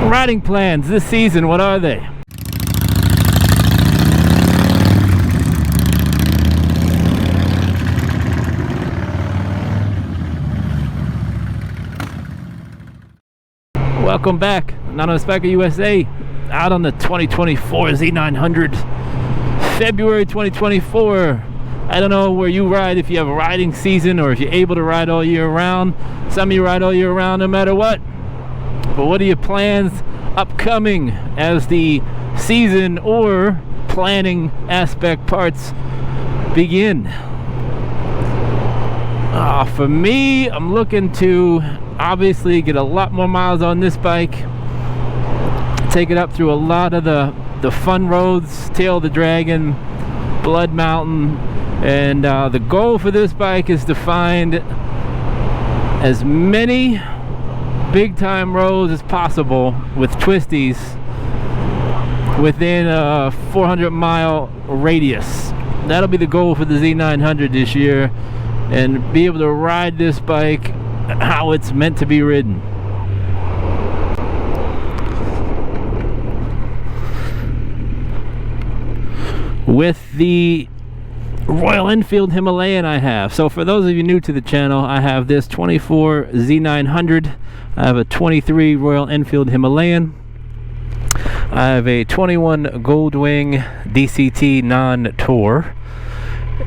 Riding plans this season, what are they? Welcome back, Anonymous Biker USA, out on the 2024 Z900, February 2024. I don't know where you ride, if you have a riding season or if you're able to ride all year round. Some of you ride all year round no matter what. But what are your plans upcoming as the season or planning aspect parts begin? For me, I'm looking to obviously get a lot more miles on this bike, take it up through a lot of the fun roads, Tail of the Dragon, Blood Mountain, and the goal for this bike is to find as many big time roads as possible with twisties within a 400-mile radius. That'll be the goal for the Z900 this year, and be able to ride this bike how it's meant to be ridden. With the Royal Enfield Himalayan I have. So for those of you new to the channel, I have this 24 Z900. I have a 23 Royal Enfield Himalayan. I have a 21 Goldwing DCT non-tour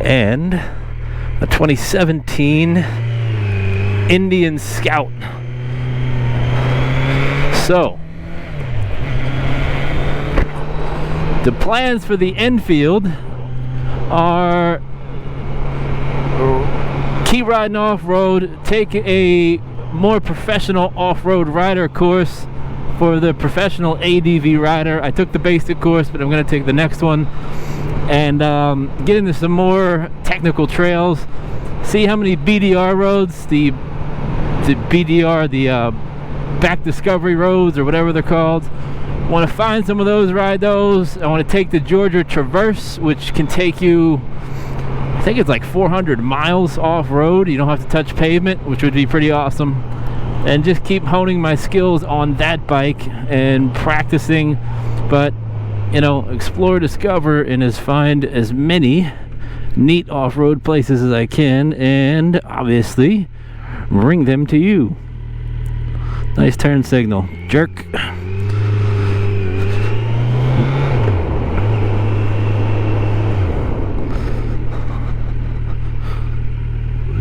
and a 2017 Indian Scout. So the plans for the Enfield are keep riding off-road, take a more professional off-road rider course for the professional ADV rider. I took the basic course, but I'm going to take the next one and get into some more technical trails, see how many BDR roads, the BDR, the back discovery roads or whatever they're called. I want to find some of those, ride those. I want to take the Georgia Traverse, which can take you, I think it's like 400 miles off-road. You don't have to touch pavement, which would be pretty awesome. And just keep honing my skills on that bike and practicing. But, you know, explore, discover, and find as many neat off-road places as I can, and obviously bring them to you. Nice turn signal. Jerk.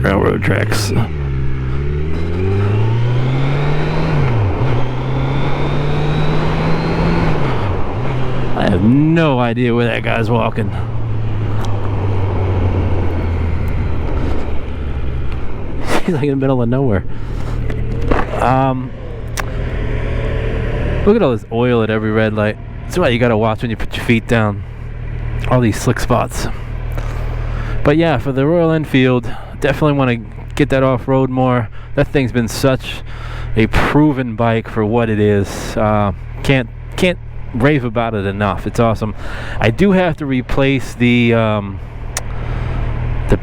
Railroad tracks. I have no idea where that guy's walking. He's like in the middle of nowhere. Look at all this oil at every red light. That's why you gotta watch when you put your feet down. All these slick spots. But yeah, for the Royal Enfield, definitely want to get that off-road more. That thing's been such a proven bike for what it is. Can't rave about it enough. It's awesome. I do have to replace the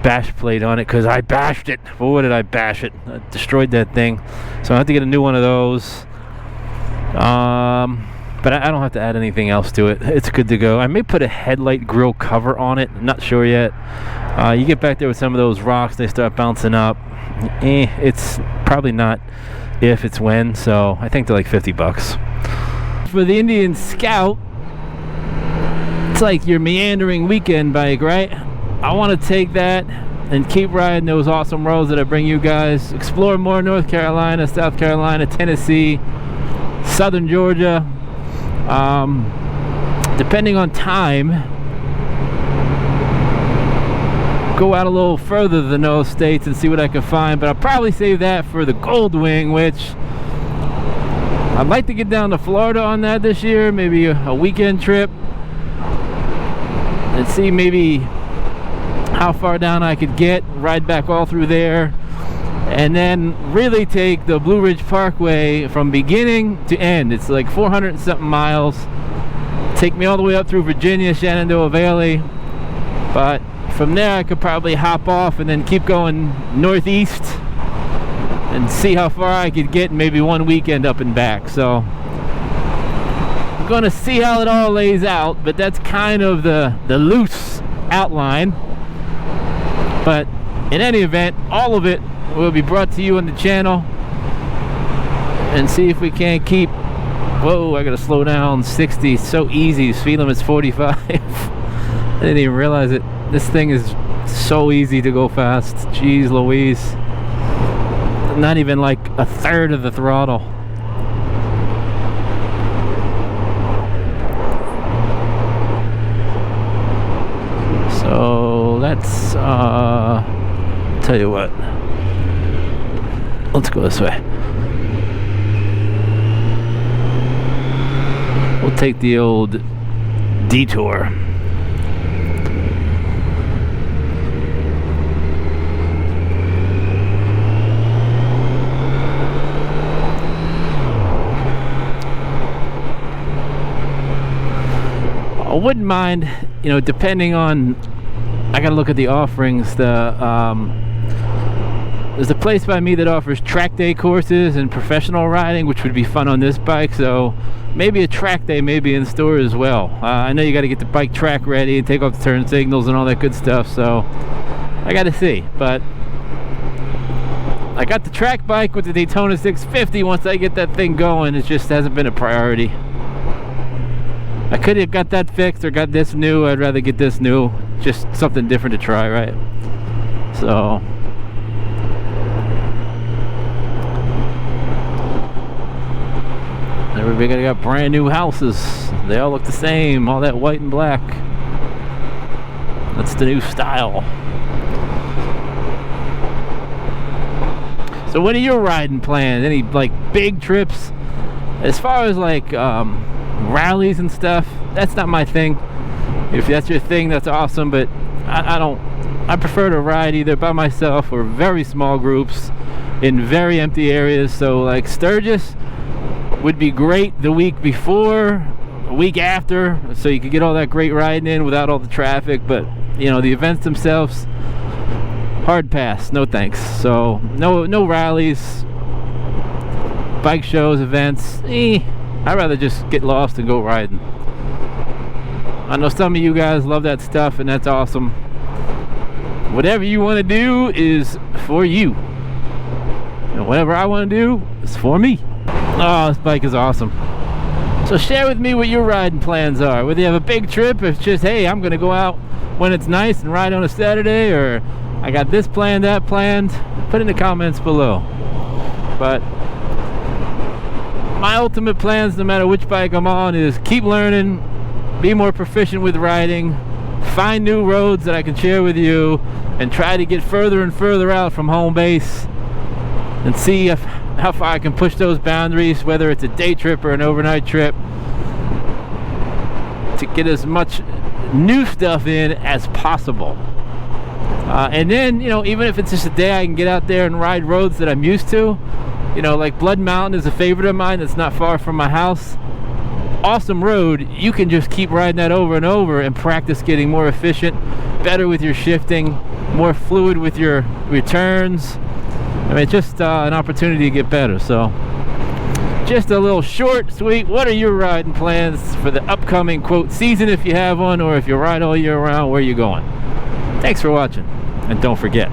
bash plate on it because I bashed it. For what did I bash it? I destroyed that thing. So I have to get a new one of those. But I don't have to add anything else to it. It's good to go. I may put a headlight grill cover on it. I'm not sure yet. You get back there with some of those rocks, they start bouncing up. It's probably not if, it's when. So I think they're like 50 bucks. For the Indian Scout, it's like your meandering weekend bike, right? I want to take that and keep riding those awesome roads that I bring you guys. Explore more North Carolina, South Carolina, Tennessee, Southern Georgia. Depending on time, go out a little further than those states and see what I can find. But I'll probably save that for the Goldwing, which I'd like to get down to Florida on that this year, maybe a weekend trip, and see maybe how far down I could get, ride back all through there, and then really take the Blue Ridge Parkway from beginning to end. It's like 400 and something miles. Take me all the way up through Virginia, Shenandoah Valley, but from there I could probably hop off and then keep going northeast and see how far I could get in maybe one weekend up and back. So gonna see how it all lays out, but that's kind of the loose outline. But in any event, all of it will be brought to you on the channel, and see if we can't keep, whoa, I gotta slow down, 60, so easy. Speed limit's 45. I didn't even realize it. This thing is so easy to go fast. Jeez Louise. Not even like a third of the throttle. So let's tell you what, let's go this way. We'll take the old detour. I wouldn't mind, you know, depending on, I gotta look at the offerings. There's a place by me that offers track day courses and professional riding, which would be fun on this bike, so maybe a track day may be in store as well. I know you got to get the bike track ready and take off the turn signals and all that good stuff, so I got to see. But I got the track bike with the Daytona 650. Once I get that thing going, it just hasn't been a priority. I could have got that fixed or got this new. I'd rather get this new, just something different to try, right? So everybody got brand new houses. They all look the same, all that white and black. That's the new style. So what are your riding plans? Any like big trips? As far as like rallies and stuff, that's not my thing. If that's your thing, that's awesome, but I prefer to ride either by myself or very small groups in very empty areas. So like Sturgis would be great the week before, a week after, so you could get all that great riding in without all the traffic. But you know, the events themselves, hard pass, no thanks. So no rallies, bike shows, events. I'd rather just get lost and go riding. I know some of you guys love that stuff, and that's awesome. Whatever you want to do is for you, and whatever I want to do is for me. Oh, this bike is awesome. So share with me what your riding plans are. Whether you have a big trip, if it's just, hey, I'm gonna go out when it's nice and ride on a Saturday, or I got this planned, that planned, put in the comments below. But my ultimate plans, no matter which bike I'm on, is keep learning, be more proficient with riding, find new roads that I can share with you, and try to get further and further out from home base and see how far I can push those boundaries, whether it's a day trip or an overnight trip, to get as much new stuff in as possible. And then, you know, even if it's just a day I can get out there and ride roads that I'm used to, you know, like Blood Mountain is a favorite of mine that's not far from my house. Awesome road. You can just keep riding that over and over and practice getting more efficient, better with your shifting, more fluid with your returns. I mean, just an opportunity to get better. So just a little short, sweet, what are your riding plans for the upcoming, quote, season, if you have one, or if you ride all year round, where are you going? Thanks for watching, and don't forget,